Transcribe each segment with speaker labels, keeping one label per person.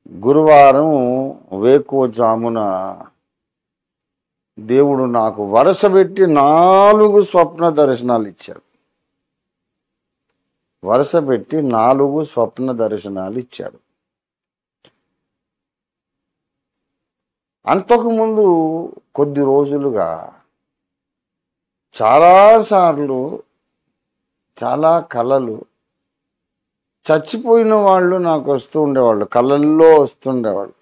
Speaker 1: గురువారం వేకువజామున దేవుడు నాకు వరుసపెట్టి 4 స్వప్న దర్శనాలు ఇచ్చాడు. వరుసపెట్టి 4 స్వప్న దర్శనాలు ఇచ్చాడు. అంతకుముందు కొద్ది రోజులుగా చాలాసార్లు చాలా కలలు, చచ్చిపోయిన వాళ్ళు నాకు వస్తూ ఉండేవాళ్ళు, కళల్లో వస్తుండేవాళ్ళు.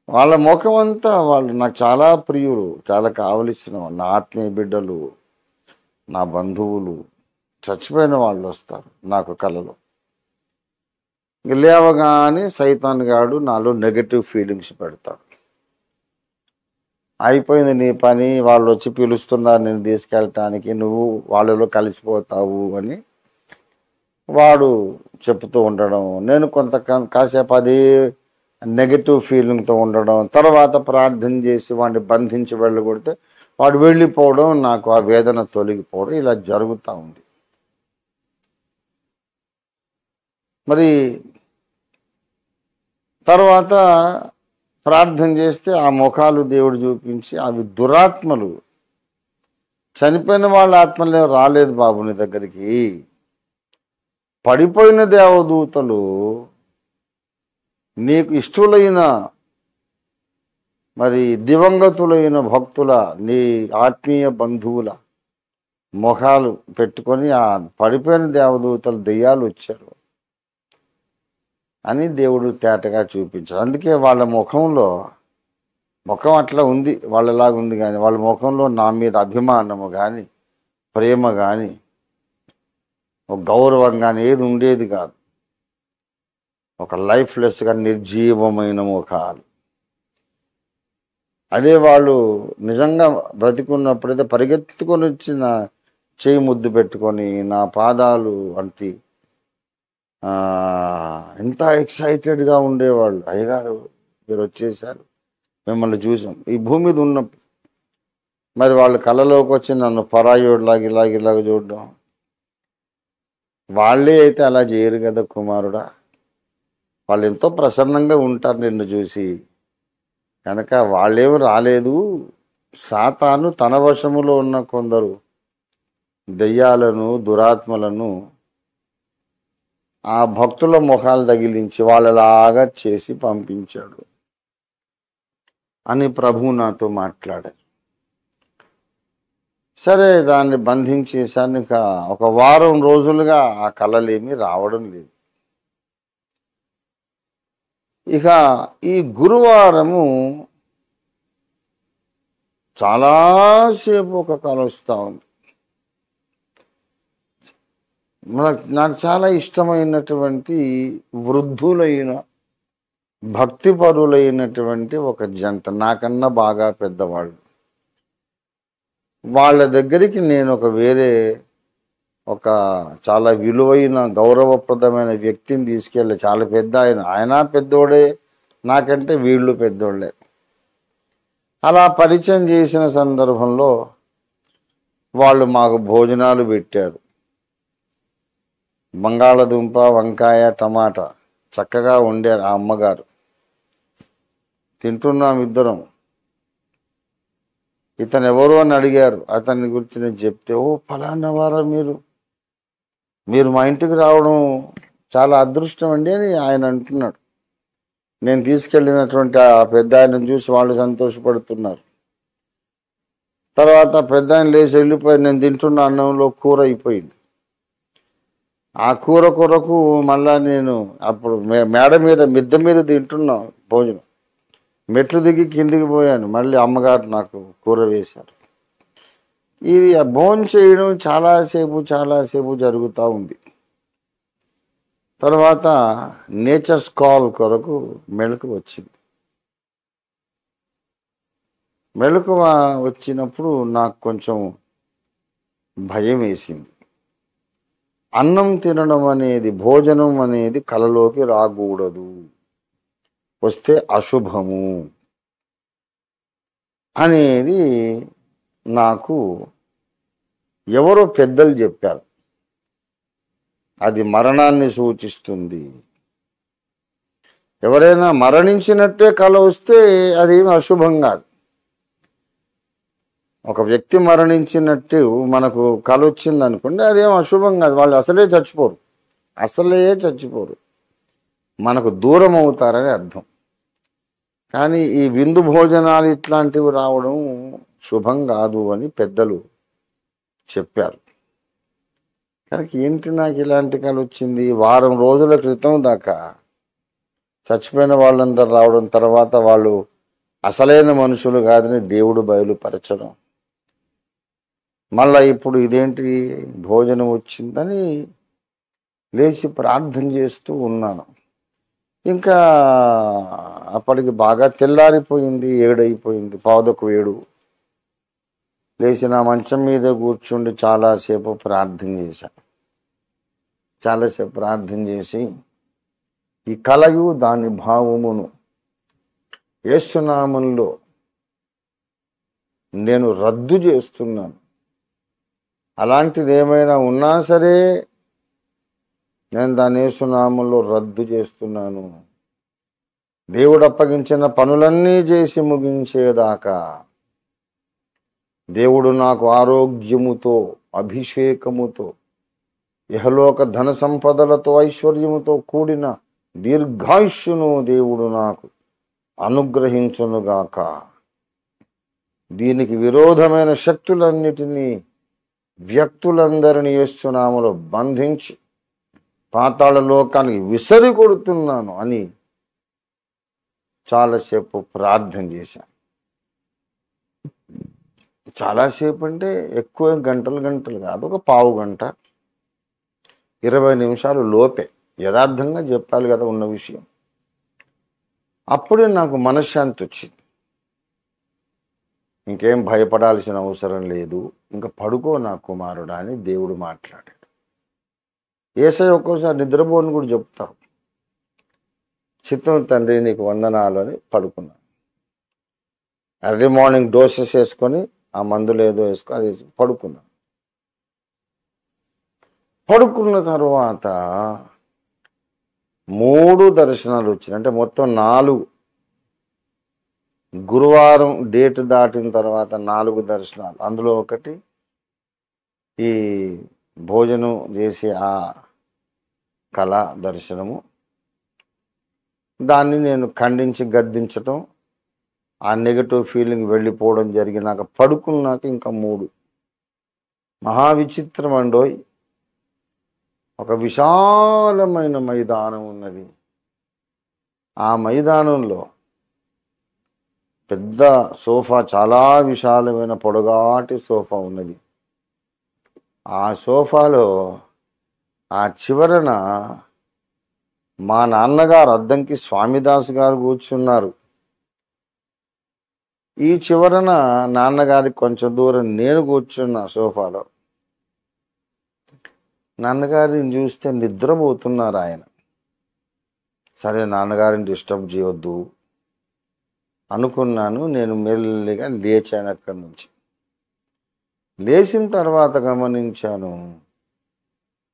Speaker 1: వాళ్ళ ముఖం అంతా వాళ్ళు నాకు చాలా ప్రియులు, చాలా కావలసిన వాళ్ళు, నా ఆత్మీయ బిడ్డలు, నా బంధువులు, చచ్చిపోయిన వాళ్ళు వస్తారు నాకు కళలో. లేవగానే సైతాన్ గాడు నాలో నెగటివ్ ఫీలింగ్స్ పెడతాడు. అయిపోయింది నీ పని, వాళ్ళు వచ్చి పిలుస్తున్నారు నేను తీసుకెళ్ళటానికి, నువ్వు వాళ్ళలో కలిసిపోతావు అని వాడు చెప్తూ ఉండడం, నేను కాసేపు అదే నెగటివ్ ఫీలింగ్తో ఉండడం, తర్వాత ప్రార్థన చేసి వాడిని బంధించి వెళ్ళగొడితే వాడు వెళ్ళిపోవడం, నాకు ఆ వేదన తొలగిపోవడం, ఇలా జరుగుతూ ఉంది. మరి తర్వాత ప్రార్థన చేస్తే ఆ ముఖాలు దేవుడు చూపించి అవి దురాత్మలు, చనిపోయిన వాళ్ళ ఆత్మలే రాలేదు బాబు నీ దగ్గరికి, పడిపోయిన దేవదూతలు నీకు ఇష్టలైన మరి దివంగతులైన భక్తుల, నీ ఆత్మీయ బంధువుల ముఖాలు పెట్టుకొని ఆ పడిపోయిన దేవదూతలు దెయ్యాలు వచ్చారు అని దేవుడు తేటగా చూపించాడు. అందుకే వాళ్ళ ముఖం అట్లా ఉంది, వాళ్ళలాగా ఉంది, కానీ వాళ్ళ ముఖంలో నా మీద అభిమానము కానీ ప్రేమ కానీ ఒక గౌరవం కానీ ఏది ఉండేది కాదు. ఒక లైఫ్లెస్గా నిర్జీవమైన ముఖాలు. అదే వాళ్ళు నిజంగా బ్రతికున్నప్పుడైతే పరిగెత్తుకొని వచ్చిన చేయి ముద్దు పెట్టుకొని నా పాదాలు అంటి ఎంత ఎక్సైటెడ్గా ఉండేవాళ్ళు. అయ్యగారు మీరు వచ్చేసారు, మిమ్మల్ని చూసాం ఈ భూమి మీద ఉన్నప్పుడు. మరి వాళ్ళు కళ్ళలోకి వచ్చి నన్ను పరాయోడులాగా ఇలాగ చూడడం, వాళ్ళే అయితే అలా చేయరు కదా కుమారుడా. వాళ్ళు ఎంతో ప్రసన్నంగా ఉంటారు నిన్ను చూసి, కనుక వాళ్ళేమో రాలేదు. సాతాను తన వశములో ఉన్న కొందరు దెయ్యాలను, దురాత్మలను ఆ భక్తుల ముఖాలు తగిలించి వాళ్ళలాగా చేసి పంపించాడు అని ప్రభువు నాతో మాట్లాడారు. సరే, దాన్ని బంధించేసాను. ఇక ఒక వారం రోజులుగా ఆ కళలేమీ రావడం లేదు. ఇక ఈ గురువారము చాలాసేపు ఒక కళ వస్తూ ఉంది. నాకు చాలా ఇష్టమైనటువంటి వృద్ధులైన భక్తిపరులైనటువంటి ఒక జంట, నాకన్నా బాగా పెద్దవాళ్ళు. వాళ్ళ దగ్గరికి నేను ఒక చాలా విలువైన గౌరవప్రదమైన వ్యక్తిని తీసుకెళ్ళి, చాలా పెద్ద ఆయన పెద్దోడే, నాకంటే వీళ్ళు పెద్దోళ్ళే. అలా పరిచయం చేసిన సందర్భంలో వాళ్ళు మాకు భోజనాలు పెట్టారు. బంగాళదుంప, వంకాయ, టమాటా చక్కగా వండారు ఆ అమ్మగారు. తింటున్నాం ఇద్దరం. ఇతను ఎవరు అని అడిగారు. అతన్ని గురించి నేను చెప్తే, ఓ ఫలానా వారా మీరు మా ఇంటికి రావడం చాలా అదృష్టం అండి అని ఆయన అంటున్నాడు. నేను తీసుకెళ్ళినటువంటి ఆ పెద్ద ఆయనను చూసి వాళ్ళు సంతోషపడుతున్నారు. తర్వాత పెద్ద ఆయన లేచి వెళ్ళిపోయి, నేను తింటున్న అన్నంలో కూర అయిపోయింది. ఆ కూర కొరకు మళ్ళా నేను అప్పుడు మిద్దె మీద తింటున్నా భోజనం, మెట్లు దిగి కిందికి పోయాను. మళ్ళీ అమ్మగారు నాకు కూర వేశారు. ఇది భోజనం చేయడం చాలాసేపు జరుగుతూ ఉంది. తర్వాత నేచర్స్ కాల్ కొరకు మెళకువ వచ్చింది. మెళకువ వచ్చినప్పుడు నాకు కొంచెం భయం వేసింది. అన్నం తినడం అనేది, భోజనం అనేది కలలోకి రాకూడదు, వస్తే అశుభము అనేది నాకు ఎవరో పెద్దలు చెప్పారు. అది మరణాన్ని సూచిస్తుంది. ఎవరైనా మరణించినట్టే కల వస్తే అదేమి అశుభం కాదు. ఒక వ్యక్తి మరణించినట్టు మనకు కల వచ్చింది అనుకోండి, అదేం అశుభం కాదు. వాళ్ళు అసలే చచ్చిపోరు, మనకు దూరం అవుతారని అర్థం. కానీ ఈ విందు భోజనాలు ఇట్లాంటివి రావడం శుభం కాదు అని పెద్దలు చెప్పారు. కనుక ఏంటి నాకు ఇలాంటి కల వచ్చింది? వారం రోజుల క్రితం దాకా చచ్చిపోయిన వాళ్ళందరూ రావడం, తర్వాత వాళ్ళు అసలైన మనుషులు కాదని దేవుడు బయలుపరచడం, మళ్ళా ఇప్పుడు ఇదేంటి భోజనం వచ్చిందని లేచి ప్రార్థన చేస్తూ ఉన్నాను. ఇంకా అప్పటికి బాగా తెల్లారిపోయింది, 7 అయిపోయింది, 7:15. లేచి నా మంచం మీద కూర్చుండి చాలాసేపు ప్రార్థన చేసి ఈ కలయు దాని భావమును యేసునామంలో నేను రద్దు చేస్తున్నాను. అలాంటిది ఏమైనా ఉన్నా సరే నేను దాని యేసునామంలో రద్దు చేస్తున్నాను. దేవుడు అప్పగించిన పనులన్నీ చేసి ముగించేదాకా దేవుడు నాకు ఆరోగ్యముతో, అభిషేకముతో, ఇహలోక ధన సంపదలతో, ఐశ్వర్యముతో కూడిన దీర్ఘాయుష్యును దేవుడు నాకు అనుగ్రహించునుగాక. దీనికి విరోధమైన శక్తులన్నిటినీ, వ్యక్తులందరినీ యేసునామములో బంధించి పాతాళ లోకానికి విసిరి కొడుతున్నాను అని చాలాసేపు ప్రార్థన చేశాను. చాలాసేపు అంటే ఎక్కువ గంటలు కాదు, ఒక పావు గంట, 20 నిమిషాలు లోపే. యథార్థంగా చెప్పాలి కదా ఉన్న విషయం. అప్పుడే నాకు మనశ్శాంతి వచ్చింది. ఇంకేం భయపడాల్సిన అవసరం లేదు, ఇంకా పడుకో నా కుమారుడా అని దేవుడు మాట్లాడాడు. యేసయ్య ఒక్కోసారి నిద్రపోని కూడా చెప్తారు. చిత్తం తండ్రి నీకు వందనాలు అని పడుకున్నాను. ఎర్లీ మార్నింగ్ డోసెస్ వేసుకొని ఆ మందులు ఏదో వేసుకొని పడుకున్నాను. పడుకున్న తర్వాత 3 దర్శనాలు వచ్చినాయి. అంటే మొత్తం 4. గురువారం డేట్ దాటిన తర్వాత 4 దర్శనాలు. అందులో ఒకటి ఈ భోజనం చేసే ఆ కళ దర్శనము. దాన్ని నేను ఖండించి గద్దించటం, ఆ నెగటివ్ ఫీలింగ్ వెళ్ళిపోవడం జరిగినాక పడుకున్నాక ఇంకా 3. మహావిచిత్రం అండోయ్. ఒక విశాలమైన మైదానం ఉన్నది. ఆ మైదానంలో పెద్ద సోఫా, చాలా విశాలమైన పొడగాటి సోఫా ఉన్నది. ఆ సోఫాలో ఆ చివరన మా నాన్నగారు అద్దంకి స్వామిదాస్ గారు కూర్చున్నారు. ఈ చివరన నాన్నగారికి కొంచెం దూరం నేను కూర్చున్నా సోఫాలో. నాన్నగారిని చూస్తే నిద్రపోతున్నారు ఆయన. సరే నాన్నగారిని డిస్టర్బ్ చేయొద్దు అనుకున్నాను. నేను మెల్లిగా లేచాను అక్కడి నుంచి. లేచిన తర్వాత గమనించాను,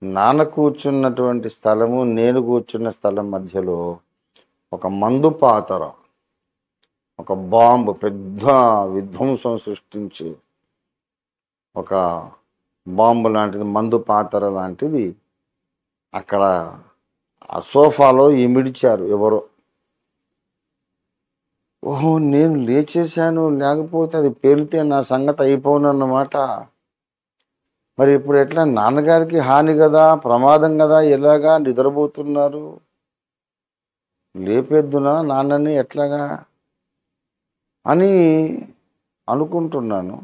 Speaker 1: నాన్న కూర్చున్నటువంటి స్థలము, నేను కూర్చున్న స్థలం మధ్యలో ఒక మందు పాతర, ఒక బాంబు, పెద్ద విధ్వంసం సృష్టించి ఒక బాంబు లాంటిది, మందు పాతర లాంటిది అక్కడ ఆ సోఫాలో ఇమిడిచారు ఎవరో. ఓహో, నేను లేచేశాను, లేకపోతే అది పేలితే నా సంగతి అయిపోనన్నమాట. మరి ఇప్పుడు ఎట్లా? నాన్నగారికి హాని కదా, ప్రమాదం కదా, ఎలాగా? నిద్రపోతున్నారు, లేపేద్దునా నాన్నని ఎట్లాగా అని అనుకుంటున్నాను.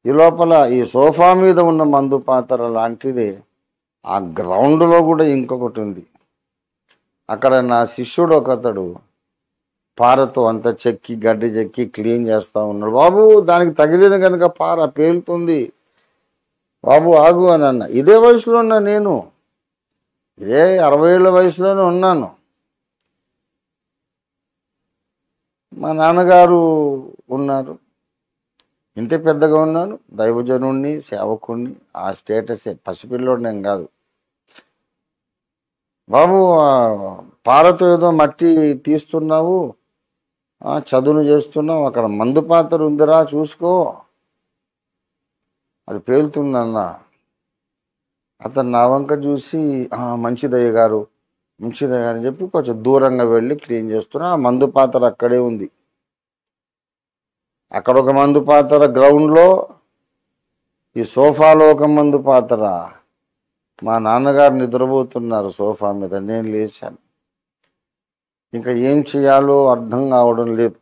Speaker 1: ఈ లోపల ఈ సోఫా మీద ఉన్న మందు పాత్ర లాంటిది ఆ గ్రౌండ్లో కూడా ఇంకొకటి ఉంది. అక్కడ నా శిష్యుడు ఒకతడు పారతో అంత చెక్కి, గడ్డి చెక్కి క్లీన్ చేస్తూ ఉన్నాడు. బాబు, దానికి తగిలిన కనుక పార పేలుతుంది, బాబు ఆగు అని అన్న. ఇదే వయసులో ఉన్నా నేను, ఇదే 60 ఏళ్ళ వయసులోనే ఉన్నాను. మా నాన్నగారు ఉన్నారు, ఇంతే పెద్దగా ఉన్నాను, దైవజనుణ్ణి, సేవకుణ్ణి, ఆ స్టేటసే, పసిపిల్లోడు నేను కాదు. బాబు పారతో ఏదో మట్టి తీస్తున్నావు, చదును చేస్తున్నావు, అక్కడ మందు పాత్ర ఉందిరా చూసుకో, అది పేలుతుందన్న. అతను నా వంక చూసి మంచిదయ్య గారు, మంచిదయ్య గారు అని చెప్పి కొంచెం దూరంగా వెళ్ళి క్లీన్ చేస్తున్నా. ఆ మందు పాత్ర అక్కడే ఉంది. అక్కడ ఒక మందు పాత్ర గ్రౌండ్లో, ఈ సోఫాలో ఒక మందు పాత్ర. మా నాన్నగారు నిద్రపోతున్నారు సోఫా మీద. నేను లేచాను. ఇంకా ఏం చేయాలో అర్థం కావడం లేదు.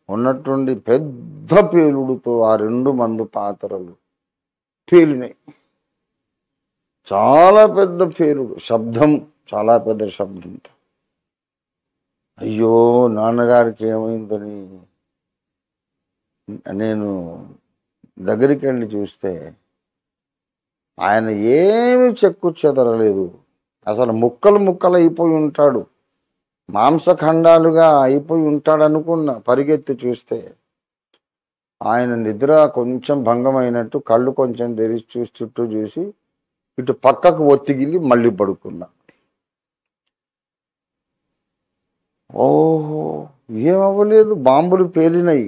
Speaker 1: ఉన్నట్టుండి పెద్ద పేలుడుతో ఆ 2 మందు పాత్రలు పేలినాయి. చాలా పెద్ద పేలుడు, శబ్దం, చాలా పెద్ద శబ్దంతో. అయ్యో నాన్నగారికి ఏమైందని నేను దగ్గరికి వెళ్ళి చూస్తే ఆయన ఏమీ చెక్కు చెదరలేదు. అసలు ముక్కలు ముక్కలు అయిపోయి ఉంటాడు, మాంసఖండాలుగా అయిపోయి ఉంటాడు అనుకున్న. పరిగెత్తి చూస్తే ఆయన నిద్ర కొంచెం భంగమైనట్టు కళ్ళు కొంచెం తెరిచి చూసి చుట్టూ చూసి ఇటు పక్కకు ఒత్తిగిల్లి మళ్ళీ పడుకున్నా. ఓహో, ఏమవ్వలేదు, బాంబులు పేలినాయి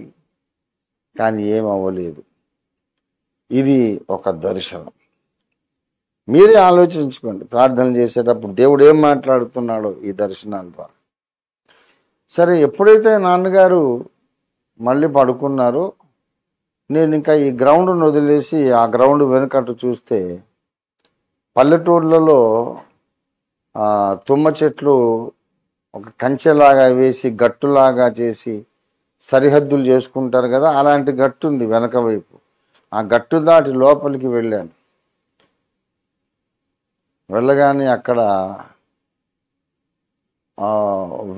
Speaker 1: కానీ ఏమవ్వలేదు. ఇది ఒక దర్శనం. మీరే ఆలోచించుకోండి, ప్రార్థన చేసేటప్పుడు దేవుడు ఏం మాట్లాడుతున్నాడో ఈ దర్శనాల ద్వారా. సరే, ఎప్పుడైతే నాన్నగారు మళ్ళీ పడుకున్నారో నేను ఇంకా ఈ గ్రౌండ్ను వదిలేసి ఆ గ్రౌండ్ వెనుకట్టు చూస్తే పల్లెటూర్లలో తుమ్మ చెట్లు ఒక కంచెలాగా వేసి గట్టులాగా చేసి సరిహద్దులు చేసుకుంటారు కదా, అలాంటి గట్టు ఉంది వెనక వైపు. ఆ గట్టు దాటి లోపలికి వెళ్ళాను. వెళ్ళగానే అక్కడ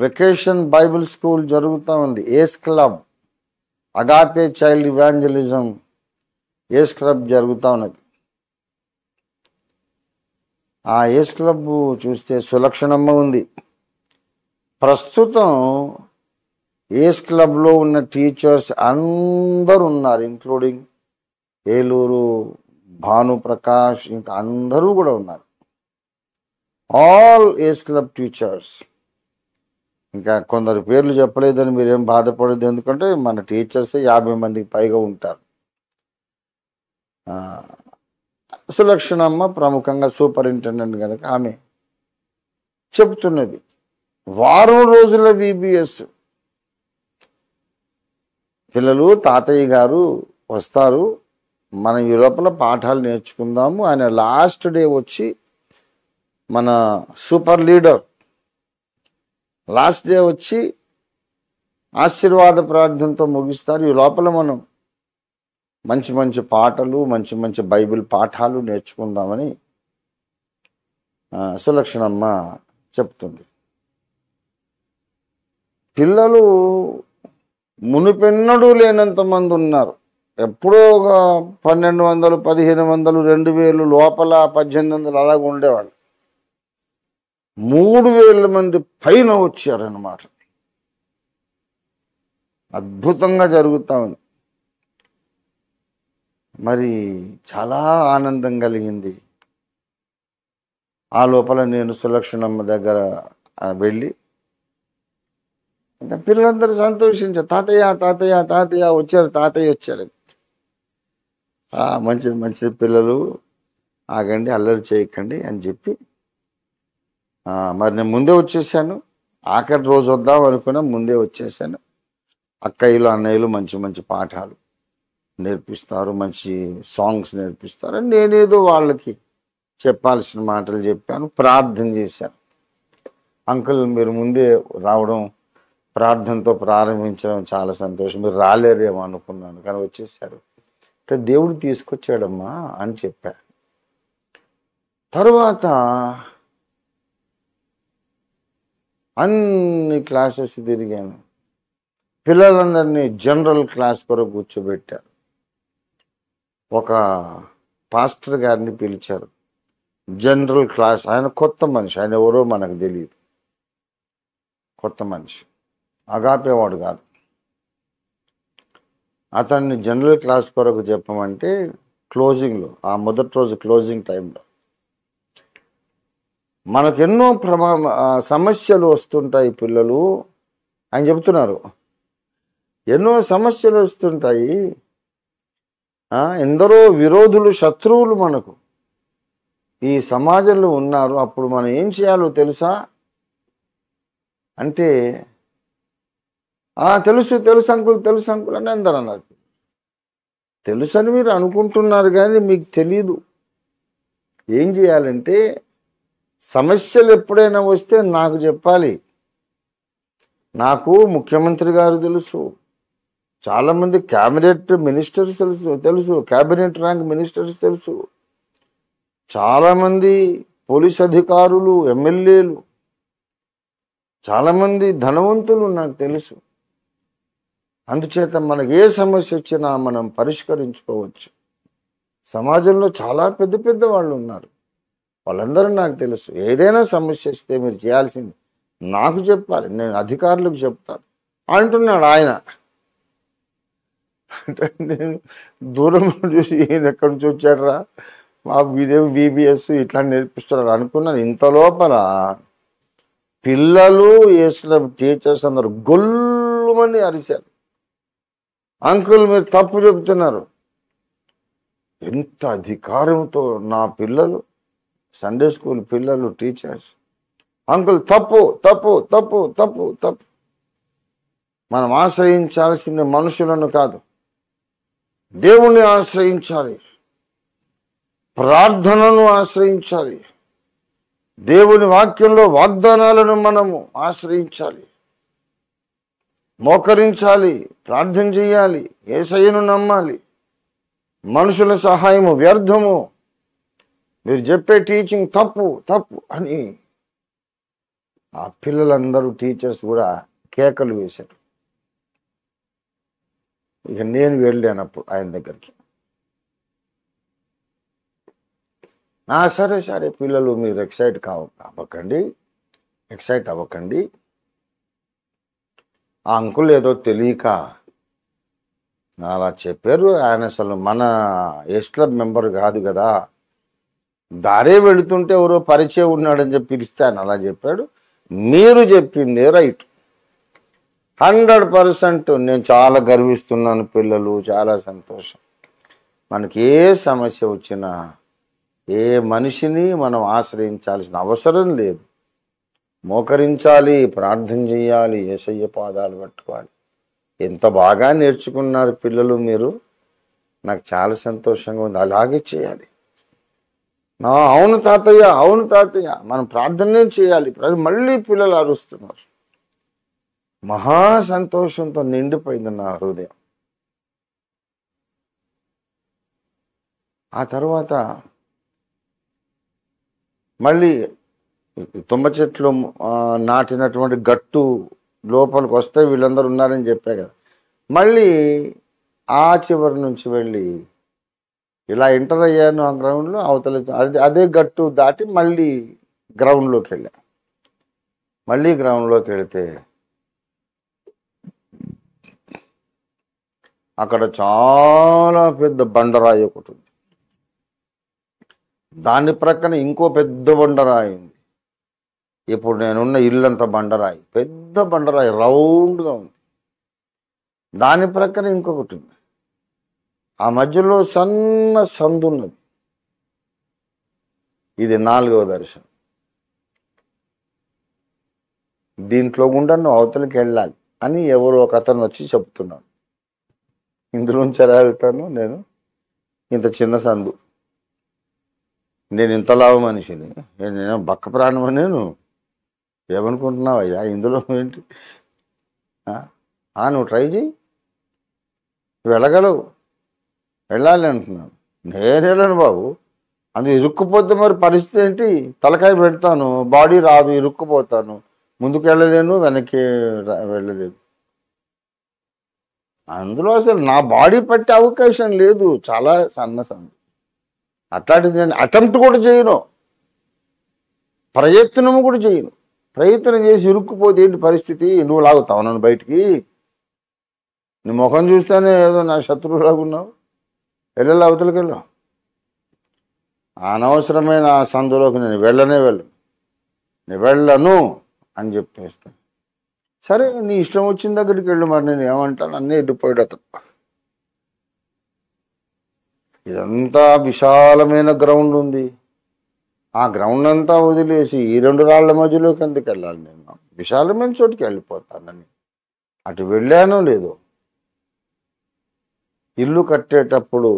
Speaker 1: వెకేషన్ బైబిల్ స్కూల్ జరుగుతూ ఉంది. ఏస్ క్లబ్, అగాపే చైల్డ్ ఇవాంజలిజం ఏస్ క్లబ్ జరుగుతూ ఉన్నది. ఆ ఏస్ క్లబ్ చూస్తే సులక్షణమ్మ ఉంది. ప్రస్తుతం ఏస్ క్లబ్లో ఉన్న టీచర్స్ అందరూ ఉన్నారు, ఇంక్లూడింగ్ ఏలూరు భానుప్రకాష్, ఇంకా అందరూ కూడా ఉన్నారు. ఆల్ ఏస్ క్లబ్ టీచర్స్. ఇంకా కొందరు పేర్లు చెప్పలేదని మీరేం బాధపడద్దు, ఎందుకంటే మన టీచర్స్ 50 మందికి పైగా ఉంటారు. సులక్షణమ్మ ప్రముఖంగా సూపరింటెండెంట్ కనుక ఆమె చెప్తున్నది. వారం రోజుల VBS. పిల్లలు, తాతయ్య గారు వస్తారు, మనం ఈ లోపల పాఠాలు నేర్చుకుందాము. ఆయన లాస్ట్ డే వచ్చి మన సూపర్ లీడర్ లాస్ట్ డే వచ్చి ఆశీర్వాద ప్రార్థనతో ముగిస్తారు. ఈ లోపల మనం మంచి మంచి పాటలు, మంచి మంచి బైబిల్ పాఠాలు నేర్చుకుందామని సులక్షణమ్మ చెప్తుంది. పిల్లలు మునిపెన్నడూ లేనంత మంది ఉన్నారు. ఎప్పుడో ఒక 1200, 1500, 2000 లోపల 1800 అలాగ ఉండేవాళ్ళు. 3000 మంది పైన వచ్చారన్నమాట. అద్భుతంగా జరుగుతూ ఉంది. మరి చాలా ఆనందం కలిగింది. ఆ లోపల నేను సులక్షణమ్మ దగ్గర వెళ్ళి పిల్లలందరూ సంతోషించారు. తాతయ్య తాతయ్య తాతయ్య వచ్చారు, తాతయ్య వచ్చారు. మంచిది మంచిది పిల్లలు, ఆగండి, అల్లరి చేయకండి అని చెప్పి మరి నేను ముందే వచ్చేసాను. ఆఖరి రోజు వద్దాం అనుకున్నా, ముందే వచ్చేసాను. అక్కయ్యలు అన్నయ్యలు మంచి మంచి పాఠాలు నేర్పిస్తారు, మంచి సాంగ్స్ నేర్పిస్తారు. నేనేదో వాళ్ళకి చెప్పాల్సిన మాటలు చెప్పాను, ప్రార్థన చేశాను. అంకుల్ మీరు ముందే రావడం, ప్రార్థనతో ప్రారంభించడం చాలా సంతోషం. మీరు రాలేరేమో అనుకున్నాను కానీ వచ్చేసారు. అంటే దేవుడు తీసుకొచ్చాడమ్మా అని చెప్పా. తరువాత అన్ని క్లాసెస్ తిరిగాను. పిల్లలందరినీ జనరల్ క్లాస్ కొరకు కూర్చోబెట్టారు. ఒక పాస్టర్ గారిని పిలిచారు, జనరల్ క్లాస్. ఆయన కొత్త మనిషి, ఆయన ఎవరో మనకు తెలియదు, కొత్త మనిషి, అగాపేవాడు కాదు. అతన్ని జనరల్ క్లాస్ కొరకు చెప్పమంటే క్లోజింగ్లో, ఆ మొదటి రోజు క్లోజింగ్ టైంలో మనకెన్నో సమస్యలు వస్తుంటాయి పిల్లలు. ఆయన చెప్తున్నారు ఎన్నో సమస్యలు వస్తుంటాయి. ఎందరో విరోధులు, శత్రువులు మనకు ఈ సమాజంలో ఉన్నారు. అప్పుడు మనం ఏం చేయాలో తెలుసా అంటే, తెలుసు తెలుసు అంకుల్ అని అందరూ అన్నారు. తెలుసు అని మీరు అనుకుంటున్నారు కానీ మీకు తెలీదు. ఏం చేయాలంటే, సమస్యలు ఎప్పుడైనా వస్తే నాకు చెప్పాలి. నాకు ముఖ్యమంత్రి గారు తెలుసు, చాలామంది క్యాబినెట్ మినిస్టర్స్ తెలుసు, క్యాబినెట్ ర్యాంక్ మినిస్టర్స్ తెలుసు, చాలామంది పోలీస్ అధికారులు, ఎమ్మెల్యేలు, చాలామంది ధనవంతులు నాకు తెలుసు. అందుచేత మనకు ఏ సమస్య వచ్చినా మనం పరిష్కరించుకోవచ్చు. సమాజంలో చాలా పెద్ద పెద్ద వాళ్ళు ఉన్నారు, వాళ్ళందరూ నాకు తెలుసు. ఏదైనా సమస్య వస్తే మీరు చేయాల్సింది నాకు చెప్పాలి, నేను అధికారులకు చెప్తాను అంటున్నాడు ఆయన. అంటే నేను దూరం చూసి ఈయన ఎక్కడి నుంచి వచ్చాడరా, మాకు ఇదేం బీబీఎస్ ఇట్లా నేర్పిస్తున్నాడు అనుకున్నాను. ఇంత లోపల పిల్లలు వేసిన టీచర్స్ అందరు గొల్లుమని అరిశారు, అంకుల్ మీరు తప్పు చెప్తున్నారు. ఎంత అధికారంతో నా పిల్లలు, సండే స్కూల్ పిల్లలు, టీచర్స్, అంకుల్ తప్పు తప్పు తప్పు తప్పు తప్పు. మనం ఆశ్రయించాల్సింది మనుషులను కాదు, దేవుణ్ణి ఆశ్రయించాలి, ప్రార్థనను ఆశ్రయించాలి, దేవుని వాక్యంలో వాగ్దానాలను మనము ఆశ్రయించాలి, మోకరించాలి, ప్రార్థన చేయాలి, యేసయ్యను నమ్మాలి. మనుషుల సహాయము వ్యర్థము, మీరు చెప్పే టీచింగ్ తప్పు తప్పు అని ఆ పిల్లలందరూ, టీచర్స్ కూడా కేకలు వేశారు. ఇక నేను వెళ్ళానప్పుడు ఆయన దగ్గరికి, సరే సరే పిల్లలు మీరు ఎక్సైట్ అవ్వకండి. ఆ అంకుల్ ఏదో తెలియక అలా చెప్పారు. ఆయన అసలు మన ఎస్ క్లబ్ మెంబర్ కాదు కదా, దారే వెళుతుంటే ఎవరో పరిచయం ఉన్నాడని చెప్పి పిలిస్తే ఆయన అలా చెప్పాడు. మీరు చెప్పిందే రైట్, 100%. నేను చాలా గర్విస్తున్నాను పిల్లలు, చాలా సంతోషం. మనకి ఏ సమస్య వచ్చినా ఏ మనిషిని మనం ఆశ్రయించాల్సిన అవసరం లేదు. మోకరించాలి, ప్రార్థన చేయాలి, యేసయ్య పాదాలు పట్టుకోవాలి. ఎంత బాగా నేర్చుకున్నారు పిల్లలు మీరు, నాకు చాలా సంతోషంగా ఉంది. అలాగే చేయాలి. అవును తాతయ్య మనం ప్రార్థనే చేయాలి. మళ్ళీ పిల్లలు అరుస్తున్నారు. మహా సంతోషంతో నిండిపోయింది నా హృదయం. ఆ తర్వాత మళ్ళీ తుమ్మ చెట్లు నాటినటువంటి గట్టు లోపలికి వస్తే వీళ్ళందరూ ఉన్నారని చెప్పా కదా, మళ్ళీ ఆ చివరి నుంచి వెళ్ళి ఇలా ఎంటర్ అయ్యాను ఆ గ్రౌండ్లో. అవతల అదే గట్టు దాటి మళ్ళీ గ్రౌండ్లోకి వెళ్ళా. మళ్ళీ గ్రౌండ్లోకి వెళితే అక్కడ చాలా పెద్ద బండరాయి ఒకటి ఉంది, దాని ప్రక్కన ఇంకో పెద్ద బండరాయి ఉంది. ఇప్పుడు నేనున్న ఇల్లంత బండరాయి, పెద్ద బండరాయి రౌండ్గా ఉంది. దాని ప్రక్కన ఇంకొకటి ఉంది, ఆ మధ్యలో సన్న సందు ఉన్నది. ఇది 4వ దర్శనం. దీంట్లో గుండా నువ్వు అవతలికి వెళ్ళాలి అని ఎవరో ఒక అతను వచ్చి చెప్తున్నాడు. ఇందులోంచి ఎలా వెళ్తాను నేను, ఇంత చిన్న సందు, నేను ఇంత లావు మనిషిని, నేను బక్క ప్రాణం, నేను ఏమనుకుంటున్నావయ్యా ఇందులో ఏంటి, నువ్వు ట్రై చేయి, వెళ్ళగలవు, వెళ్ళాలి అంటున్నాను. నేను వెళ్ళను బాబు, అది ఇరుక్కుపోతే మరి పరిస్థితి ఏంటి, తలకాయ పెడతాను, బాడీ రాదు, ఇరుక్కుపోతాను, ముందుకు వెళ్ళలేను, వెనక్కి వెళ్ళలేను. అందులో అసలు నా బాడీ పట్టే అవకాశం లేదు, చాలా సన్న. అట్లాంటిది నేను అటెంప్ట్ కూడా చేయను, ప్రయత్నము కూడా చేయను. ప్రయత్నం చేసి ఇరుక్కుపోతే ఏంటి పరిస్థితి, నువ్వు లాగుతావు నన్ను బయటికి, నీ ముఖం చూస్తేనే ఏదో నా శత్రువులాగా ఉన్నావు, వెళ్ళాలి అవతలకి వెళ్ళు. అనవసరమైన ఆ సందులోకి నేను వెళ్ళను. నేను వెళ్ళను అని చెప్పేస్తాను. సరే నీ ఇష్టం వచ్చిన దగ్గరికి వెళ్ళు, మరి నేను ఏమంటాను, అన్నీ వెళ్ళిపోయాడు అతను. ఇదంతా విశాలమైన గ్రౌండ్ ఉంది. ఆ గ్రౌండ్ అంతా వదిలేసి ఈ రెండు రాళ్ల మధ్యలోకి ఎందుకు వెళ్ళాలి, నేను విశాలమైన చోటుకి వెళ్ళిపోతానని అటు వెళ్ళానో లేదో. ఇల్లు కట్టేటప్పుడు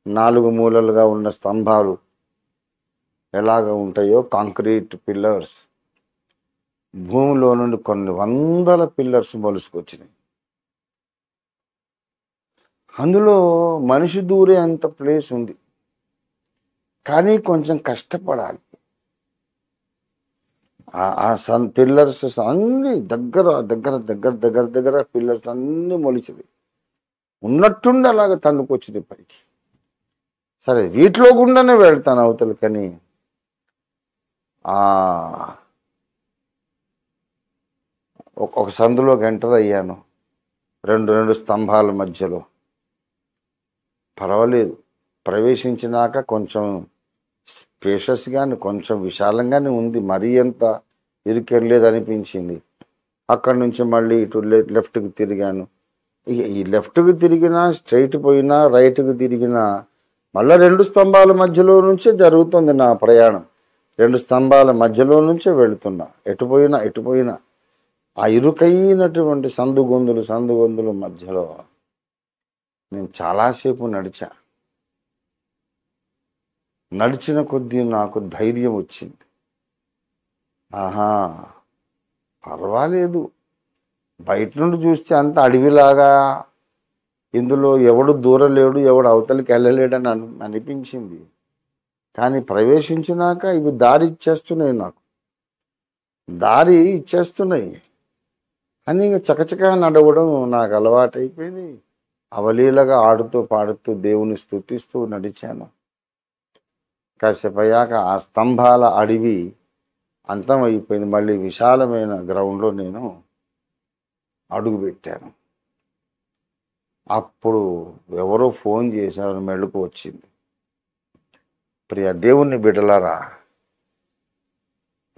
Speaker 1: 4 మూలలుగా ఉన్న స్తంభాలు ఎలాగ ఉంటాయో, కాంక్రీట్ పిల్లర్స్, భూమిలో నుండి కొన్ని వందల పిల్లర్స్ మొలుసుకొచ్చినాయి. అందులో మనిషి దూరే అంత ప్లేస్ ఉంది, కానీ కొంచెం కష్టపడాలి. ఆ పిల్లర్స్ అన్ని దగ్గర దగ్గర దగ్గర దగ్గర దగ్గర పిల్లర్స్ అన్నీ మొలిచినాయి. ఉన్నట్టుండి అలాగ తన్నుకొచ్చింది పైకి. సరే వీటిలో గుండానే వెళ్తాను అవతలు, కానీ ఒక సందులోకి ఎంటర్ అయ్యాను. రెండు స్తంభాల మధ్యలో. పర్వాలేదు, ప్రవేశించినాక కొంచెం స్పేషియస్గానే, కొంచెం విశాలంగానే ఉంది, మరీ ఎంత ఇరుకెళ్ళలేదు అనిపించింది. అక్కడి నుంచి మళ్ళీ ఇటు లెఫ్ట్కి తిరిగాను. ఈ లెఫ్ట్కి తిరిగినా, స్ట్రైట్ పోయినా, రైట్కి తిరిగినా మళ్ళీ 2 స్తంభాల మధ్యలో నుంచే జరుగుతుంది నా ప్రయాణం. 2 స్తంభాల మధ్యలో నుంచే వెళుతున్నా. ఎటుపోయినా ఆ ఇరుకైనటువంటి సందుగొందుల మధ్యలో నేను చాలాసేపు నడిచిన కొద్దీ నాకు ధైర్యం వచ్చింది. ఆహా, పర్వాలేదు, బయట నుండి చూస్తే అంత అడవిలాగా, ఇందులో ఎవడు దూరలేడు, ఎవడు అవతలికి వెళ్ళలేడని అనిపించింది. కానీ ప్రవేశించినాక ఇవి దారి ఇచ్చేస్తున్నాయి అని ఇక చకచకా నడవడం నాకు అలవాటైపోయింది. అవలీలగా ఆడుతూ పాడుతూ దేవుని స్తుతిస్తూ నడిచాను. కాసేపు అయ్యాక ఆ స్తంభాల అడవి అంతం అయిపోయింది. మళ్ళీ విశాలమైన గ్రౌండ్లో నేను అడుగుపెట్టాను. అప్పుడు ఎవరో ఫోన్ చేశారు, మెళుకు వచ్చింది. ప్రియ దేవుని బిడ్డలారా,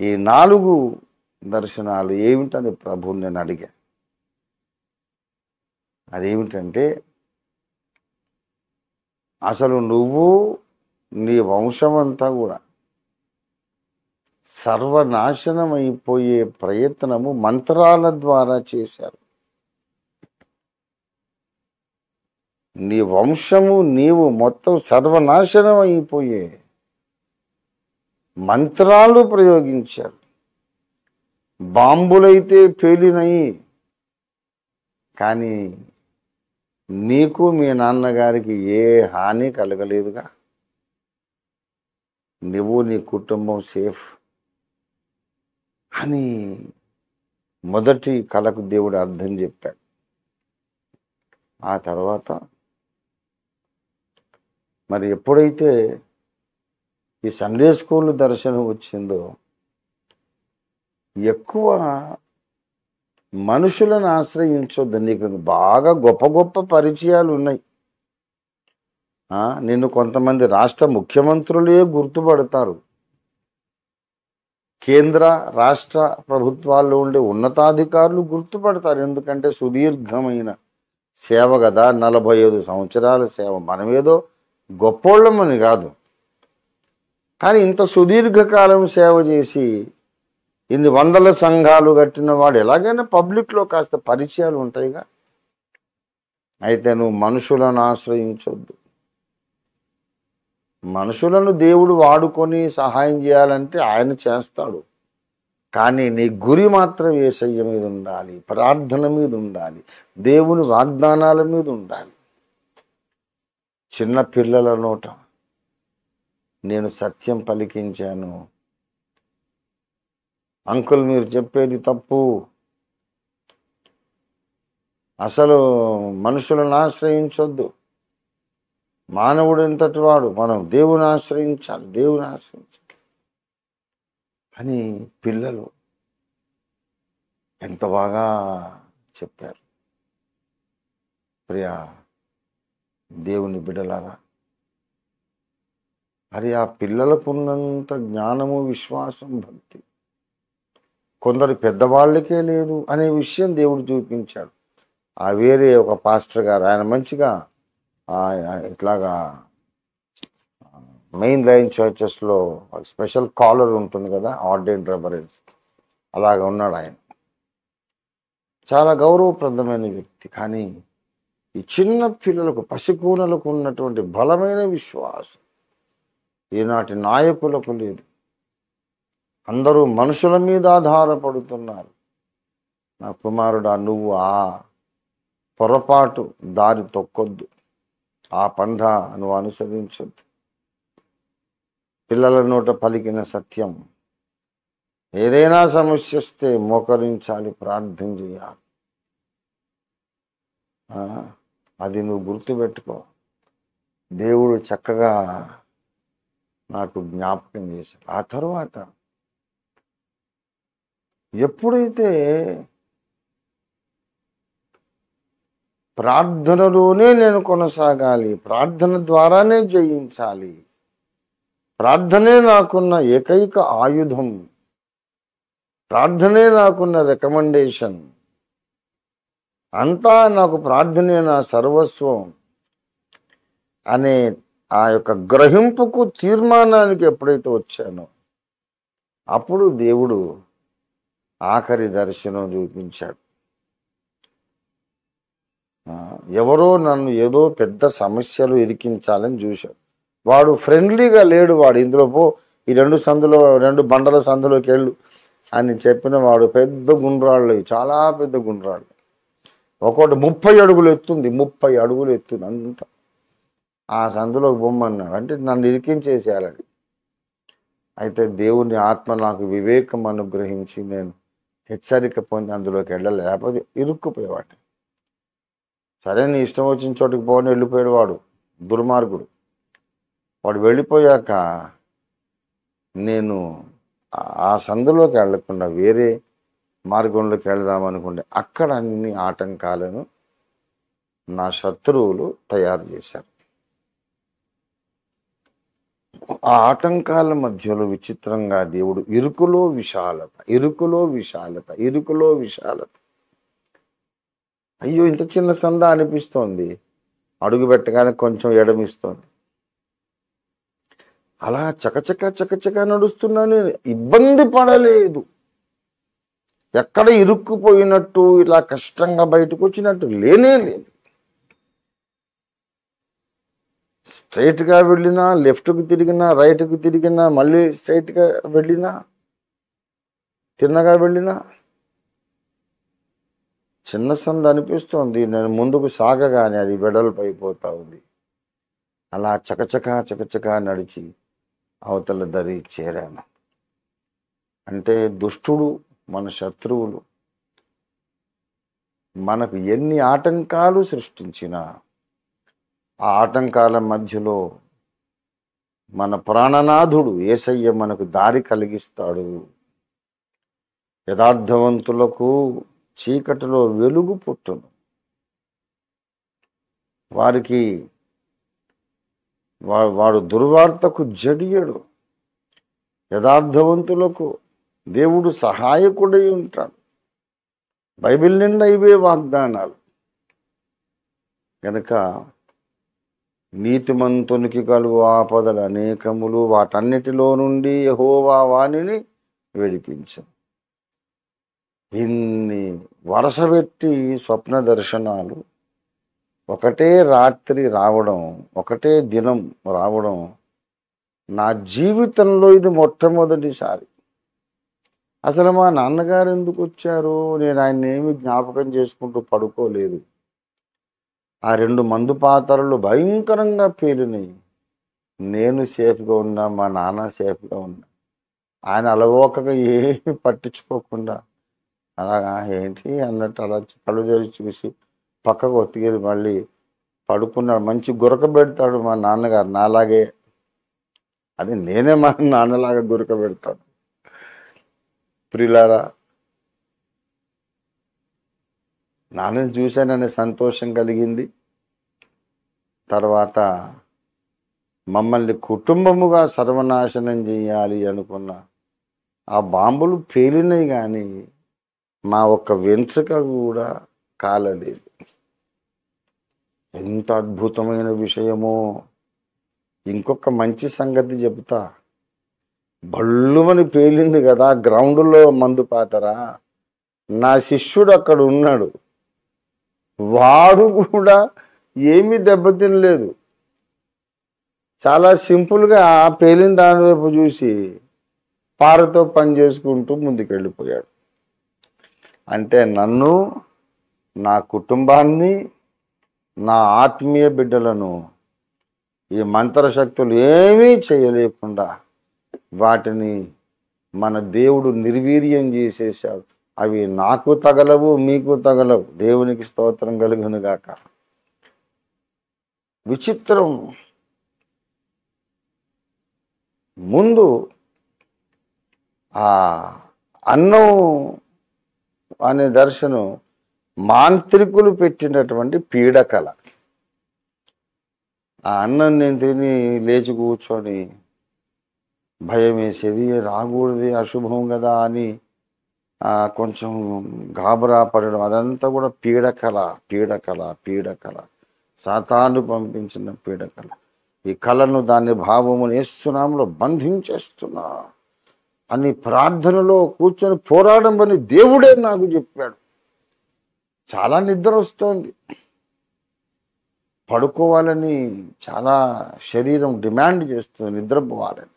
Speaker 1: ఈ 4 దర్శనాలు ఏమిటని ప్రభువుని నేను అడిగా. అదేమిటంటే, అసలు నువ్వు నీ వంశమంతా కూడా సర్వనాశనం అయిపోయే ప్రయత్నము మంత్రాల ద్వారా చేశారు. నీ వంశము నీవు మొత్తం సర్వనాశనం అయిపోయే మంత్రాలు ప్రయోగించారు. బాంబులైతే పేలినాయి, కానీ నీకు మీ నాన్నగారికి ఏ హాని కలగలేదుగా. నువ్వు నీ కుటుంబం సేఫ్ అని మొదటి కళకు దేవుడు అర్థం చెప్పాడు. ఆ తర్వాత మరి ఎప్పుడైతే ఈ సండే స్కూల్ దర్శనం వచ్చిందో, ఎక్కువ మనుషులను ఆశ్రయించొద్దు. నీకు బాగా గొప్ప గొప్ప పరిచయాలు ఉన్నాయి. నిన్ను కొంతమంది రాష్ట్ర ముఖ్యమంత్రులే గుర్తుపడతారు. కేంద్ర రాష్ట్ర ప్రభుత్వాల్లో ఉండే ఉన్నతాధికారులు గుర్తుపడతారు. ఎందుకంటే సుదీర్ఘమైన సేవ కదా, 45 సంవత్సరాల సేవ. మనమేదో గొప్పోళ్ళమని కాదు, కానీ ఇంత సుదీర్ఘకాలం సేవ చేసి ఇన్ని వందల సంఘాలు కట్టిన వాడు ఎలాగైనా పబ్లిక్లో కాస్త పరిచయాలు ఉంటాయిగా. అయితే నువ్వు మనుషులను ఆశ్రయించొద్దు. మనుషులను దేవుడు వాడుకొని సహాయం చేయాలంటే ఆయన చేస్తాడు, కానీ నీ గురి మాత్రం యేసయ్య మీద ఉండాలి, ప్రార్థన మీద ఉండాలి, దేవుని వాగ్దానాల మీద ఉండాలి. చిన్న పిల్లల నోట నేను సత్యం పలికించాను, అంకుల్ మీరు చెప్పేది తప్పు, అసలు మనుషులను ఆశ్రయించొద్దు, మానవుడు ఎంతటి వాడు, మనం దేవుని ఆశ్రయించాలి అని పిల్లలు ఎంత బాగా చెప్పారు. ప్రియా దేవుని బిడ్డలారా, మరి ఆ పిల్లలకు ఉన్నంత జ్ఞానము, విశ్వాసం, భక్తి కొందరు పెద్దవాళ్ళకే లేదు అనే విషయం దేవుడు చూపించాడు. ఆ వేరే ఒక పాస్టర్ గారు, ఆయన మంచిగా ఇట్లాగా మెయిన్ లైన్ చర్చెస్లో స్పెషల్ కాలర్ ఉంటుంది కదా, ఆర్డైన్డ్ రెవరెన్స్, అలాగ ఉన్నాడు ఆయన. చాలా గౌరవప్రదమైన వ్యక్తి. కానీ ఈ చిన్న పిల్లలకు, పసికూనలకు ఉన్నటువంటి బలమైన విశ్వాసం ఈనాటి నాయకులకు లేదు. అందరూ మనుషుల మీద ఆధారపడుతున్నారు. నా కుమారుడా, నువ్వు ఆ పొరపాటు దారి తొక్కొద్దు, ఆ పంథ నువ్వు అనుసరించొద్దు. పిల్లల నోట పలికిన సత్యం, ఏదైనా సమస్య వస్తే మోకరించాలి, ప్రార్థన చేయాలి. అది నువ్వు గుర్తుపెట్టుకో. దేవుడు చక్కగా నాకు జ్ఞాపకం చేశాడు. ఆ తరువాత ఎప్పుడైతే ప్రార్థనలోనే నేను కొనసాగాలి, ప్రార్థన ద్వారానే జయించాలి, ప్రార్థనే నాకున్న ఏకైక ఆయుధం, ప్రార్థనే నాకున్న రికమెండేషన్, అంతా నాకు ప్రార్థనే నా సర్వస్వం అనే ఆ యొక్క గ్రహింపుకు, తీర్మానానికి ఎప్పుడైతే వచ్చానో అప్పుడు దేవుడు ఆఖరి దర్శనం చూపించాడు. ఎవరో నన్ను ఏదో పెద్ద సమస్యలు ఇరికించాలని చూశాడు. వాడు ఫ్రెండ్లీగా లేడు. వాడు ఇందులో పో, ఈ రెండు బండల సందులోకి వెళ్ళు అని చెప్పిన వాడు పెద్ద గుండ్రాళ్ళు, చాలా పెద్ద గుండ్రాళ్ళు. ఒకటి 30 అడుగులు ఎత్తుంది, 30 అడుగులు ఎత్తుంది అంత. ఆ సందులోకి బొమ్మన్నాడు. అంటే నన్ను ఇరికించేసేయాలని. అయితే దేవుని ఆత్మ నాకు వివేకం అనుగ్రహించి నేను హెచ్చరిక పొంది అందులోకి వెళ్ళాలి, లేకపోతే ఇరుక్కుపోయేవాడిని. సరే, నీ ఇష్టం వచ్చిన చోటుకి పోని వెళ్ళిపోయాడు వాడు, దుర్మార్గుడు. వాడు వెళ్ళిపోయాక నేను ఆ సందులోకి వెళ్లకుండా వేరే మార్గంలోకి వెళదామనుకుంటే అక్కడ అన్ని ఆటంకాలను నా శత్రువులు తయారు చేశారు. ఆ ఆటంకాల మధ్యలో విచిత్రంగా దేవుడు ఇరుకులో విశాలత, ఇరుకులో విశాలత, ఇరుకులో విశాలత. అయ్యో, ఇంత చిన్న సంద అనిపిస్తోంది, అడుగు పెట్టగానే కొంచెం ఎడమిస్తోంది. అలా చకచక నడుస్తున్నా, నేను ఇబ్బంది పడలేదు. ఎక్కడ ఇరుక్కుపోయినట్టు, ఇలా కష్టంగా బయటకు వచ్చినట్టు లేనే లేదు. స్ట్రైట్గా వెళ్ళినా, లెఫ్ట్కి తిరిగినా, రైట్కి తిరిగినా, మళ్ళీ స్ట్రైట్గా వెళ్ళినా, తిన్నగా వెళ్ళినా చిన్న సంద అనిపిస్తోంది. నేను ముందుకు సాగగానే అది వెడల్పు అయిపోతా ఉంది. అలా చకచక నడిచి అవతల దరి చేరాను. అంటే దుష్టుడు, మన శత్రువులు మనకు ఎన్ని ఆటంకాలు సృష్టించినా ఆ ఆటంకాల మధ్యలో మన ప్రాణనాథుడు యేసయ్య మనకు దారి కలిగిస్తాడు. యథార్థవంతులకు చీకటిలో వెలుగు పుట్టును, వారికి వాడు దుర్వార్తకు జడియడు. యథార్థవంతులకు దేవుడు సహాయకుడై ఉంటాడు. బైబిల్ నిండా ఇవే వాగ్దానాలు. కనుక నీతిమంతునికి కలుగు ఆపదలు అనేకములు, వాటన్నిటిలో నుండి యెహోవా వానిని విడిపించను. ఇన్ని వరసపెట్టి స్వప్న దర్శనాలు, ఒకటే రాత్రి రావడం, ఒకటే దినం రావడం నా జీవితంలో ఇది మొట్టమొదటిసారి. అసలు మా నాన్నగారు ఎందుకు వచ్చారు, నేను ఆయన ఏమి జ్ఞాపకం చేసుకుంటూ పడుకోలేదు. ఆ 2 మందు పాత్రలు భయంకరంగా పేలినాయి. నేను సేఫ్గా ఉన్నా, మా నాన్న సేఫ్గా ఉన్నా. ఆయన అలవోకగా ఏమి పట్టించుకోకుండా అలాగా ఏంటి అన్నట్టు అలా కళ్ళు తెరిచి చూసి పక్కకు ఒత్తిగిరి మళ్ళీ పడుకున్నాడు. మంచి గురక పెడతాడు మా నాన్నగారు, నాలాగే. అది నేనే మా నాన్నలాగా గురక పెడతాను. ప్రియులారా, నాన్నని చూశాననే సంతోషం కలిగింది. తర్వాత మమ్మల్ని కుటుంబముగా సర్వనాశనం చేయాలి అనుకున్న ఆ బాంబులు పేలినాయి కానీ మా ఒక్క వెంట్రుక కూడా కాలలేదు. ఎంత అద్భుతమైన విషయమో. ఇంకొక మంచి సంగతి చెబుతా. బళ్ళుమని పేలింది కదా, గ్రౌండ్లో మందు పాతరా. నా శిష్యుడు అక్కడ ఉన్నాడు, వాడు కూడా ఏమీ దెబ్బతినలేదు. చాలా సింపుల్గా పేలిన దాని వైపు చూసి పారతో పని చేసుకుంటూ ముందుకెళ్ళిపోయాడు. అంటే నన్ను, నా కుటుంబాన్ని, నా ఆత్మీయ బిడ్డలను ఈ మంత్రశక్తులు ఏమీ చేయలేకుండా వాటిని మన దేవుడు నిర్వీర్యం చేసేసాడు. అవి నాకు తగలవు, మీకు తగలవు. దేవునికి స్తోత్రం కలుగునుగాక. విచిత్రం, ముందు ఆ అన్నం అనే దర్శనం మాంత్రికులు పెట్టినటువంటి పీడకల. ఆ అన్నం నేను తిని లేచి కూర్చొని భయం వేసేది, రాకూడదు అశుభం కదా అని కొంచెం గాబరా పడడం, అదంతా కూడా పీడకల, పీడకల, పీడకల, సాతాను పంపించిన పీడకల. ఈ కళను, దాని భావమును యేసునామములో బంధించేస్తున్నా అని ప్రార్థనలో కూర్చొని పోరాడమని దేవుడే నాకు చెప్పాడు. చాలా నిద్ర వస్తోంది, పడుకోవాలని చాలా శరీరం డిమాండ్ చేస్తుంది, నిద్రపోవాలని.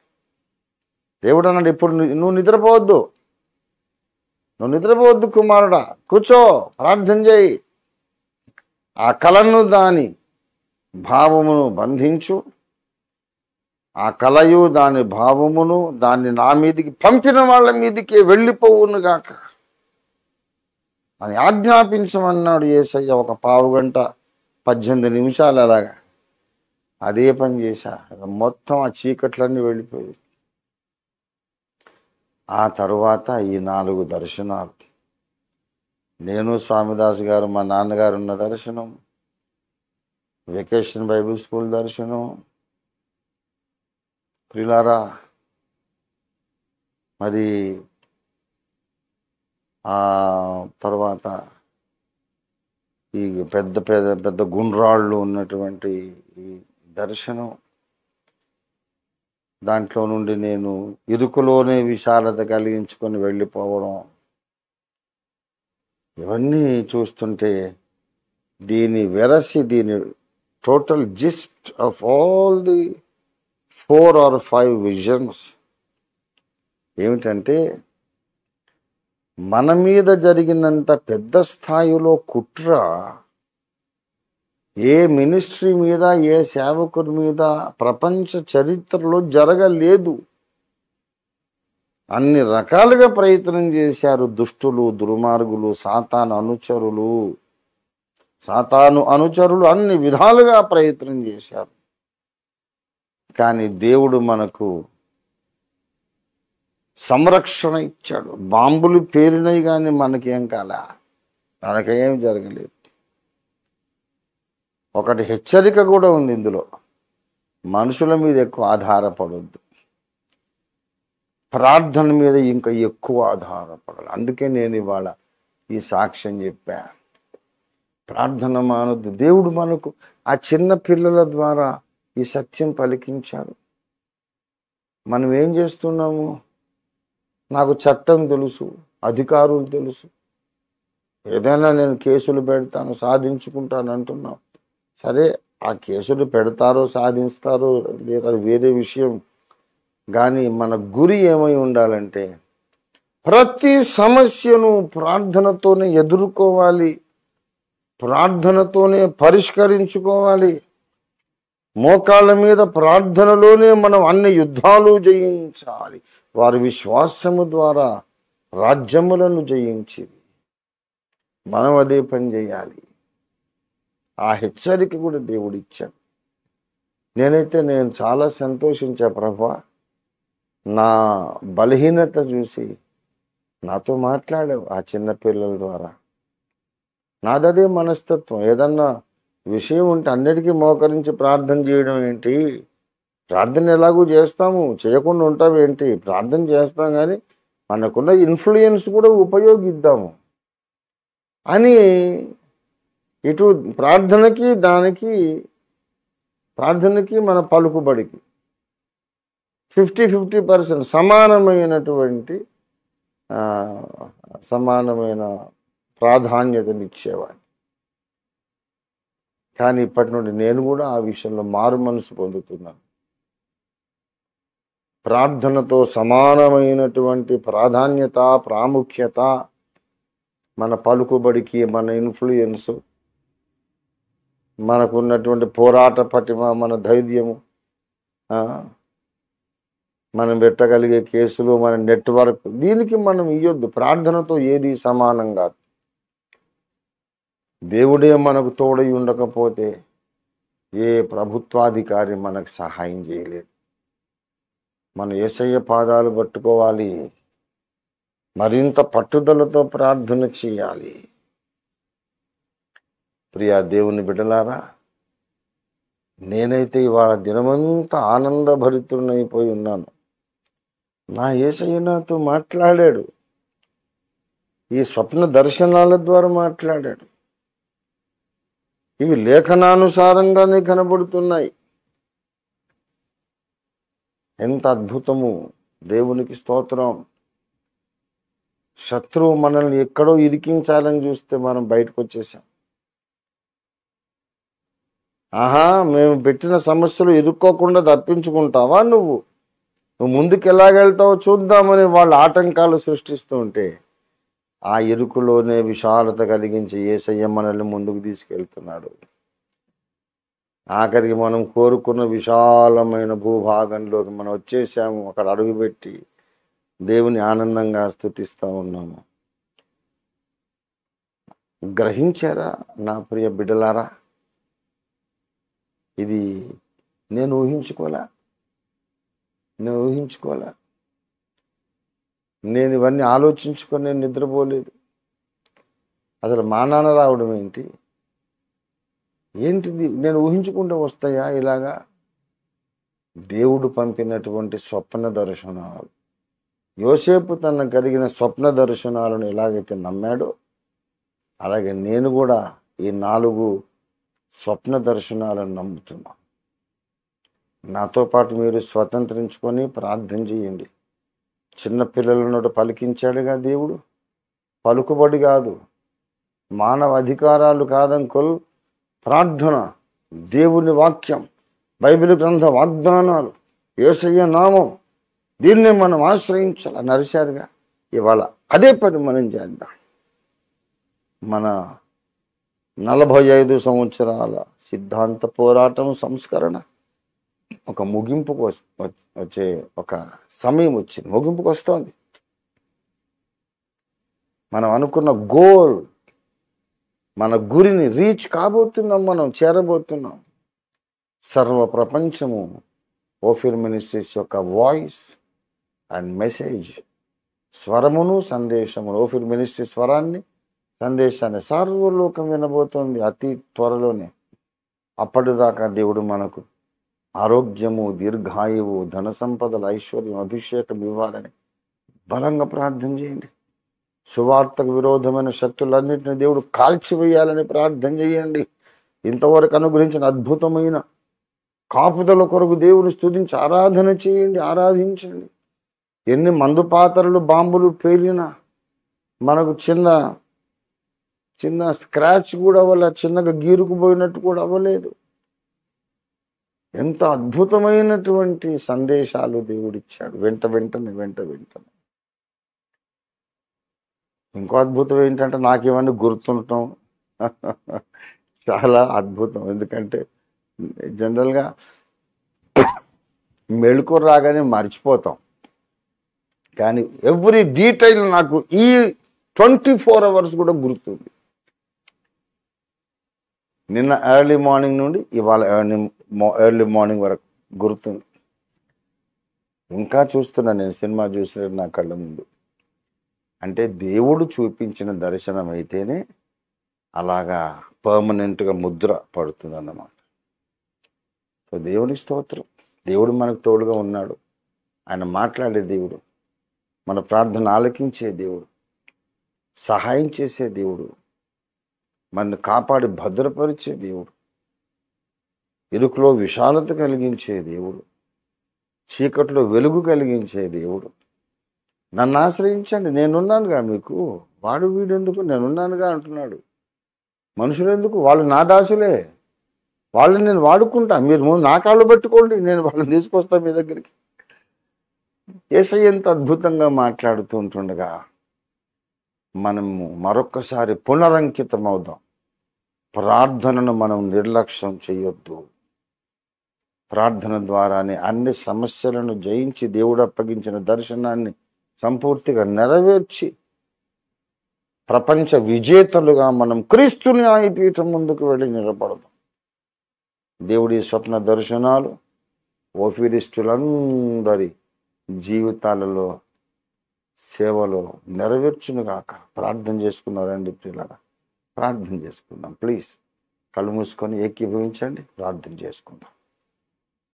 Speaker 1: దేవుడు అన్నాడు, ఇప్పుడు నువ్వు నిద్రపోవద్దు, నువ్వు నిద్రపోవద్దు కుమారుడా, కూర్చో, ప్రార్థన చేయి. ఆ కళను, దాని భావమును బంధించు. ఆ కలయు, దాని భావమును, దాన్ని నా మీదికి పంపిన వాళ్ళ మీదికి వెళ్ళిపోవును గాక అని ఆజ్ఞాపించమన్నాడు యేసయ్య. ఒక 15 గంట 18 నిమిషాలు అలాగా అదే పని చేశా. మొత్తం ఆ చీకట్లన్నీ వెళ్ళిపోయాయి. ఆ తరువాత ఈ 4 దర్శనాలు, నేను, స్వామిదాస్ గారు, మా నాన్నగారు ఉన్న దర్శనం, వెకేషన్ బైబిల్ స్కూల్ దర్శనం. ప్రియులారా, మరి ఆ తర్వాత ఈ పెద్ద పెద్ద పెద్ద గుండ్రాళ్ళు ఉన్నటువంటి ఈ దర్శనం, దాంట్లో నుండి నేను ఇరుకులోనే విశాలత కలిగించుకొని వెళ్ళిపోవడం, ఇవన్నీ చూస్తుంటే దీని total gist of all the 4 or 5 visions ఏమిటంటే, మన మీద జరిగినంత పెద్ద స్థాయిలో కుట్ర ఏ మినిస్ట్రీ మీద, ఏ సేవకుడి మీద ప్రపంచ చరిత్రలో జరగలేదు. అన్ని రకాలుగా ప్రయత్నం చేశారు దుష్టులు, దుర్మార్గులు, సాతాను అనుచరులు అన్ని విధాలుగా ప్రయత్నం చేశారు. కానీ దేవుడు మనకు సంరక్షణ ఇచ్చాడు. బాంబులు పేరినాయి కానీ మనకేం కాలే, మనకేం జరగలేదు. ఒకటి హెచ్చరిక కూడా ఉంది ఇందులో, మనుషుల మీద ఎక్కువ ఆధారపడొద్దు, ప్రార్థన మీద ఇంకా ఎక్కువ ఆధారపడాలి. అందుకే నేను ఇవాళ ఈ సాక్ష్యం చెప్పా. ప్రార్థన మానొద్దు. దేవుడు మనకు ఆ చిన్న పిల్లల ద్వారా ఈ సత్యం పలికించాడు. మనం ఏం చేస్తున్నాము? నాకు చట్టం తెలుసు, అధికారులు తెలుసు, ఏదైనా నేను కేసులు పెడతాను, సాధించుకుంటాను అంటున్నాం. సరే, ఆ కేసులు పెడతారో సాధిస్తారో లేదా అది వేరే విషయం. కానీ మన గురి ఏమై ఉండాలంటే, ప్రతి సమస్యను ప్రార్థనతోనే ఎదుర్కోవాలి, ప్రార్థనతోనే పరిష్కరించుకోవాలి. మోకాళ్ళ మీద ప్రార్థనలోనే మనం అన్ని యుద్ధాలు జయించాలి. వారి విశ్వాసము ద్వారా రాజ్యములను జయించింది. మనం అదే పని చేయాలి. ఆ హెచ్చరిక కూడా దేవుడు ఇచ్చాడు. నేను చాలా సంతోషించా. ప్రభువా, నా బలహీనత చూసి నాతో మాట్లాడావు ఆ చిన్న పిల్లల ద్వారా. నాదదే మనస్తత్వం. ఏదన్నా విషయం ఉంటే అన్నిటికీ మోకరించి ప్రార్థన చేయడం ఏంటి? ప్రార్థన ఎలాగూ చేస్తాము, చేయకుండా ఉంటాం ఏంటి? ప్రార్థన చేస్తాం, కానీ మనకున్న ఇన్ఫ్లుయెన్స్ కూడా ఉపయోగిద్దాము అని ఇటు ప్రార్థనకి మన పలుకుబడికి 50-50% సమానమైన ప్రాధాన్యతనిచ్చేవాడిని. కానీ ఇప్పటి నుండి నేను కూడా ఆ విషయంలో మారు మనసు పొందుతున్నాను. ప్రార్థనతో సమానమైనటువంటి ప్రాధాన్యత, ప్రాముఖ్యత మన పలుకుబడికి, మన ఇన్ఫ్లుయెన్స్, మనకున్నటువంటి పోరాట పటిమ, మన ధైర్యము, మనం పెట్టగలిగే కేసులు, మన నెట్వర్క్, దీనికి మనం ఇవ్వద్దు. ప్రార్థనతో ఏది సమానం కాదు. దేవుడే మనకు తోడై ఉండకపోతే ఏ ప్రభుత్వాధికారి మనకు సహాయం చేయలేడు. మన యేసయ్య పాదాలు పట్టుకోవాలి, మరింత పట్టుదలతో ప్రార్థన చేయాలి. ప్రియా దేవుని బిడ్డలారా, నేనైతే ఇవాళ దినమంతా ఆనందభరితుడైపోయి ఉన్నాను. నా యేసయ్య నాతో మాట్లాడాడు. ఈ స్వప్న దర్శనాల ద్వారా మాట్లాడాడు. ఇవి లేఖనానుసారంగానే కనబడుతున్నాయి. ఎంత అద్భుతము! దేవునికి స్తోత్రం. శత్రువు మనల్ని ఎక్కడో ఇరికించాలని చూస్తే మనం బయటకు వచ్చేసాం. మేము పెట్టిన సమస్యలు ఇరుక్కోకుండా తప్పించుకుంటావా? నువ్వు ముందుకు ఎలాగెళ్తావో చూద్దామని వాళ్ళు ఆటంకాలు సృష్టిస్తూ ఉంటే ఆ ఇరుకులోనే విశాలత కలిగించి యేసయ్య మనల్ని ముందుకు తీసుకెళ్తున్నాడు. ఆఖరికి మనం కోరుకున్న విశాలమైన భూభాగంలోకి మనం వచ్చేసాము. అక్కడ అడుగుపెట్టి దేవుని ఆనందంగా స్తుతిస్తూ ఉన్నాము. గ్రహించారా నా ప్రియ బిడ్డలారా? ఇది నేను ఊహించుకోలే. నేను ఇవన్నీ ఆలోచించుకొని నేను నిద్రపోలేదు. అసలు మా నాన్న రావడం ఏంటిది నేను ఊహించుకుంటూ వస్తాయా? ఇలాగా దేవుడు పంపినటువంటి స్వప్న దర్శనాలు. యోసేపు తన కలిగిన స్వప్న దర్శనాలను ఎలాగైతే నమ్మాడో అలాగే నేను కూడా ఈ 4 స్వప్న దర్శనాలను నమ్ముతున్నా. నాతో పాటు మీరు స్వతంత్రించుకొని ప్రార్థన చేయండి. చిన్న పిల్లలను పలికించాడుగా దేవుడు. పలుకుబడి కాదు, మానవ అధికారాలు కాదంకుల్, ప్రార్థన, దేవుని వాక్యం, బైబిల్ గ్రంథ వాగ్దానాలు, యేసయ్య నామం, దీన్నే మనం ఆశ్రయించాలి నరిశారుగా. ఇవాళ అదే పని మనం చేద్దాం. మన 45 సంవత్సరాల సిద్ధాంత పోరాటం, సంస్కరణ ఒక ముగింపుకు వచ్చే ఒక సమయం వచ్చింది. ముగింపుకు వస్తోంది. మనం అనుకున్న గోల్, మన గురిని రీచ్ కాబోతున్నాం, మనం చేరబోతున్నాం. సర్వ ప్రపంచము ఓఫీర్ మినిస్ట్రీస్ యొక్క వాయిస్ అండ్ మెసేజ్, స్వరమును సందేశమును, ఓఫీర్ మినిస్ట్రీ స్వరాన్ని, సందేశాన్ని సర్వలోకం వినబోతోంది అతి త్వరలోనే. అప్పటిదాకా దేవుడు మనకు ఆరోగ్యము, దీర్ఘాయువు, ధన సంపదలు, ఐశ్వర్యం, అభిషేకం ఇవ్వాలని బలంగా ప్రార్థన చేయండి. సువార్తకు విరోధమైన శక్తులన్నింటినీ దేవుడు కాల్చివేయాలని ప్రార్థన చేయండి. ఇంతవరకు అనుగ్రహించిన అద్భుతమైన కాపుదల కొరకు దేవుని స్తుతించి ఆరాధన చేయండి, ఆరాధించండి. ఎన్ని మందు పాత్రలు, బాంబులు పేలినా మనకు చిన్న స్క్రాచ్ కూడా చిన్నగా గీరుకుపోయినట్టు కూడా అవ్వలేదు. ఎంత అద్భుతమైనటువంటి సందేశాలు దేవుడిచ్చాడు వెంట వెంటనే. ఇంకో అద్భుతం ఏంటంటే నాకేమన్నా గుర్తుండటం చాలా అద్భుతం. ఎందుకంటే జనరల్గా మెళుకు రాగానే మర్చిపోతాం, కానీ ఎవ్రీ డీటెయిల్ నాకు ఈ 24 hours కూడా గుర్తుంది. నిన్న ఎర్లీ మార్నింగ్ నుండి ఇవాళ ఎర్లీ మార్నింగ్ వరకు గుర్తుంది. ఇంకా చూస్తున్నా నేను, సినిమా చూసినట్టు నా కళ్ళ ముందు. అంటే దేవుడు చూపించిన దర్శనం అయితేనే అలాగా పర్మనెంట్గా ముద్ర పడుతుంది అన్నమాట. సో దేవుని స్తోత్రం. దేవుడు మనకు తోడుగా ఉన్నాడు. ఆయన మాట్లాడే దేవుడు. మన ప్రార్థన ఆలకించే దేవుడు, సహాయం చేసే దేవుడు, మనల్ని కాపాడి భద్రపరిచే దేవుడు, ఇరుకులో విశాలత కలిగించే దేవుడు, చీకట్లో వెలుగు కలిగించే దేవుడు. నన్ను ఆశ్రయించండి, నేనున్నానుగా మీకు. వాడు వీడెందుకు, నేనున్నానుగా అంటున్నాడు. మనుషులు ఎందుకు, వాళ్ళు నా దాసులే, వాళ్ళని నేను వాడుకుంటా, మీరు ముందు నా కాళ్ళు పట్టుకోండి, నేను వాళ్ళని తీసుకొస్తాను మీ దగ్గరికి. యేసయ్య ఎంత అద్భుతంగా మాట్లాడుతూ ఉంటుండగా మనము మరొక్కసారి పునరంకితం అవుదాం. ప్రార్థనను మనం నిర్లక్ష్యం చేయొద్దు. ప్రార్థన ద్వారానే అన్ని సమస్యలను జయించి దేవుడు అప్పగించిన దర్శనాన్ని సంపూర్తిగా నెరవేర్చి ప్రపంచ విజేతలుగా మనం క్రీస్తు న్యాయపీఠం ముందుకు వెళ్ళి నిలబడదాం. దేవుడి స్వప్న దర్శనాలు ఓఫీరిస్టులందరి జీవితాలలో, సేవలో నెరవేర్చునుగాక. ప్రార్థన చేసుకున్నారండి ప్రియులారా, ప్రార్థన చేసుకుందాం. ప్లీజ్ కళ్ళు మూసుకొని ఏకీభవించండి, ప్రార్థన చేసుకుందాం.